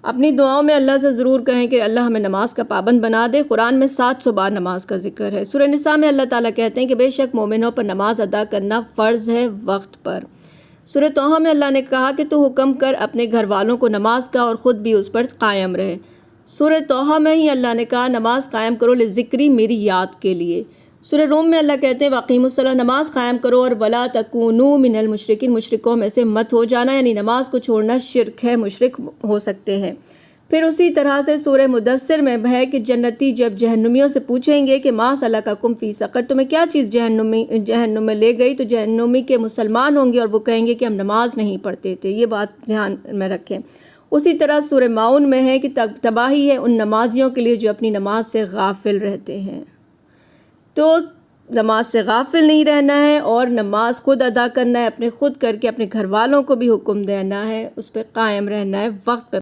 اپنی دعاؤں میں اللہ سے ضرور کہیں کہ اللہ ہمیں نماز کا پابند بنا دے۔ قرآن میں 700 بار نماز کا ذکر ہے۔ سورہ نساء میں اللہ تعالیٰ کہتے ہیں کہ بے شک مومنوں پر نماز ادا کرنا فرض ہے وقت پر۔ سورہ طٰہٰ میں اللہ نے کہا کہ تو حکم کر اپنے گھر والوں کو نماز کا اور خود بھی اس پر قائم رہے۔ سورہ طٰہٰ میں ہی اللہ نے کہا نماز قائم کرو لذکری، میری یاد کے لیے۔ سورہ روم میں اللہ کہتے ہیں وَأَقِیمُوا الصَّلَاةَ، نماز قائم کرو اور وَلَا تَکُونُوا مِنَ الْمُشْرِکِینَ، مشرکوں میں سے مت ہو جانا، یعنی نماز کو چھوڑنا شرک ہے، مشرک ہو سکتے ہیں۔ پھر اسی طرح سے سورہ مدثر میں ہے کہ جنتی جب جہنمیوں سے پوچھیں گے کہ مَا سَلَکَکُم فِی سَقَر، تمہیں کیا چیز جہنم میں لے گئی، تو جہنمی کے مسلمان ہوں گے اور وہ کہیں گے کہ ہم نماز نہیں پڑھتے تھے۔ یہ بات ذہن میں رکھیں۔ اسی طرح سورہ ماؤن میں ہے کہ تباہی ہے ان نمازیوں کے لیے جو اپنی نماز سے غافل رہتے ہیں۔ تو نماز سے غافل نہیں رہنا ہے اور نماز خود ادا کرنا ہے، اپنے خود کر کے اپنے گھر والوں کو بھی حکم دینا ہے، اس پہ قائم رہنا ہے، وقت پہ